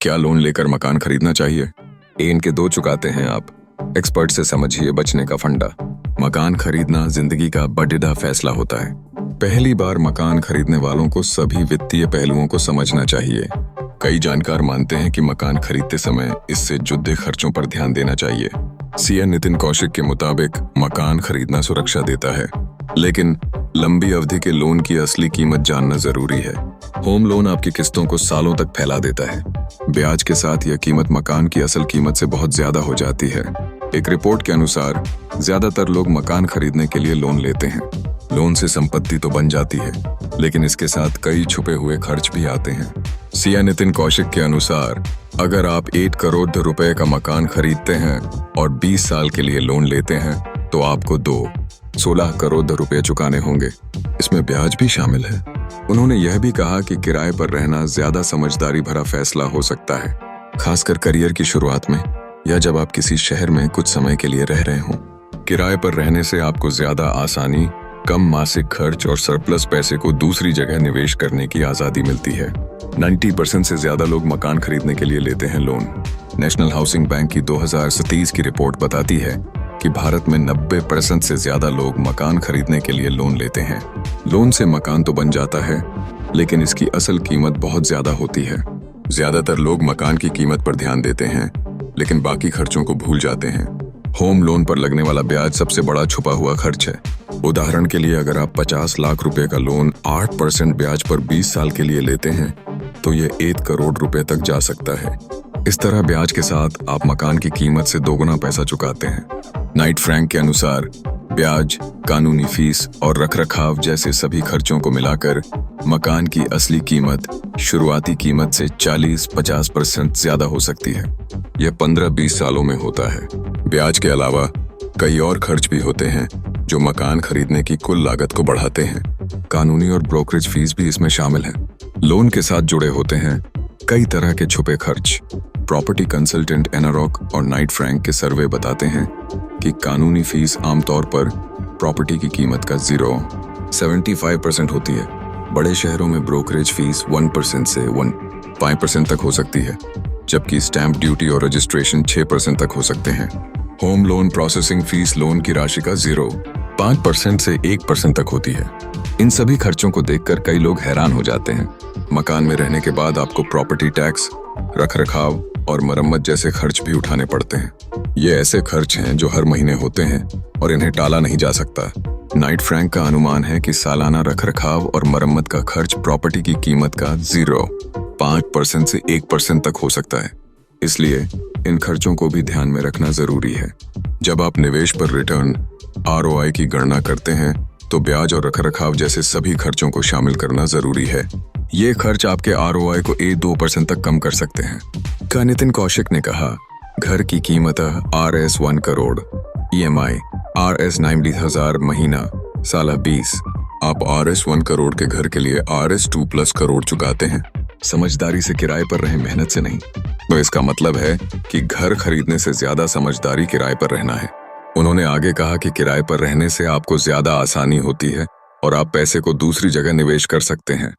क्या लोन लेकर मकान खरीदना चाहिए? इनके दो चुकाते हैं आप। एक्सपर्ट से समझिए बचने का फंडा। मकान खरीदना जिंदगी का बड़िदा फैसला होता है। पहली बार मकान खरीदने वालों को सभी वित्तीय पहलुओं को समझना चाहिए। कई जानकार मानते हैं कि मकान खरीदते समय इससे जुड़े खर्चों पर ध्यान देना चाहिए। सीएम नितिन कौशिक के मुताबिक मकान खरीदना सुरक्षा देता है, लेकिन लंबी अवधि के लोन की असली कीमत जानना जरूरी है। होम लोन आपकी किस्तों को सालों तक फैला देता है। ब्याज के साथ यह कीमत मकान की असल कीमत से बहुत ज्यादा हो जाती है। एक रिपोर्ट के अनुसार ज्यादातर लोग मकान खरीदने के लिए लोन लेते हैं। लोन से संपत्ति तो बन जाती है, लेकिन इसके साथ कई छुपे हुए खर्च भी आते हैं। सीएम नितिन कौशिक के अनुसार अगर आप 1 करोड़ रुपए का मकान खरीदते हैं और 20 साल के लिए लोन लेते हैं तो आपको 16 करोड़ रुपए चुकाने होंगे। इसमें ब्याज भी शामिल है। उन्होंने यह भी कहा कि किराए पर रहना ज्यादा समझदारी भरा फैसला हो सकता है, खासकर करियर की शुरुआत में या जब आप किसी शहर में कुछ समय के लिए रह रहे हों। किराए पर रहने से आपको ज्यादा आसानी, कम मासिक खर्च और सरप्लस पैसे को दूसरी जगह निवेश करने की आजादी मिलती है। 90% से ज्यादा लोग मकान खरीदने के लिए लेते हैं लोन। नेशनल हाउसिंग बैंक की 2027 की रिपोर्ट बताती है कि भारत में 90% से ज्यादा लोग मकान खरीदने के लिए लोन लेते हैं। लोन से मकान तो बन जाता है, लेकिन इसकी असल कीमत बहुत ज्यादा होती है। ज्यादातर लोग मकान की कीमत पर ध्यान देते हैं, लेकिन बाकी खर्चों को भूल जाते हैं। होम लोन पर लगने वाला ब्याज सबसे बड़ा छुपा हुआ खर्च है। उदाहरण के लिए अगर आप 50 लाख रुपए का लोन 8% ब्याज पर 20 साल के लिए लेते हैं तो ये 1 करोड़ रुपए तक जा सकता है। इस तरह ब्याज के साथ आप मकान की कीमत से दोगुना पैसा चुकाते हैं। नाइट फ्रैंक के अनुसार ब्याज, कानूनी फीस और रखरखाव जैसे सभी खर्चों को मिलाकर मकान की असली कीमत शुरुआती कीमत से 40-50% ज्यादा हो सकती है। यह 15-20 सालों में होता है। ब्याज के अलावा कई और खर्च भी होते हैं जो मकान खरीदने की कुल लागत को बढ़ाते हैं। कानूनी और ब्रोकरेज फीस भी इसमें शामिल है। लोन के साथ जुड़े होते हैं कई तरह के छुपे खर्च। प्रॉपर्टी कंसल्टेंट एनारॉक और नाइट फ्रैंक के सर्वे बताते हैं कि कानूनी फीस आमतौर पर प्रॉपर्टी की कीमत का 0.75% होती है। बड़े शहरों में ब्रोकरेज फीस 1% से 5% तक हो सकती है, जबकि स्टैंप ड्यूटी और रजिस्ट्रेशन 6% तक हो सकते हैं। Home loan processing fees loan की राशि का 0.5% से 1% तक होती है। इन सभी खर्चों को देखकर कई लोग हैरान हो जाते हैं। मकान में रहने के बाद आपको प्रॉपर्टी टैक्स, रखरखाव और मरम्मत जैसे खर्च भी उठाने पड़ते हैं। ये ऐसे खर्च हैं जो हर महीने होते हैं और इन्हें टाला नहीं जा सकता। नाइट फ्रैंक का अनुमान है कि सालाना रखरखाव और मरम्मत का खर्च प्रॉपर्टी की कीमत का 0.5% से 1% तक हो सकता है। इसलिए इन खर्चों को भी ध्यान में रखना जरूरी है। जब आप निवेश पर रिटर्न ROI की गणना करते हैं तो ब्याज और रखरखाव जैसे सभी खर्चों को शामिल करना जरूरी है। ये खर्च आपके ROI को 1-2% तक कम कर सकते हैं। नितिन कौशिक ने कहा, घर की कीमत Rs 1 करोड़, EMI Rs 90,000 महीना, साल 20। आप Rs 1 करोड़ के घर के लिए Rs 2+ करोड़ चुकाते हैं। समझदारी से किराए पर रहे, मेहनत से नहीं। तो इसका मतलब है कि घर खरीदने से ज्यादा समझदारी किराए पर रहना है। उन्होंने आगे कहा कि किराए पर रहने से आपको ज्यादा आसानी होती है और आप पैसे को दूसरी जगह निवेश कर सकते हैं।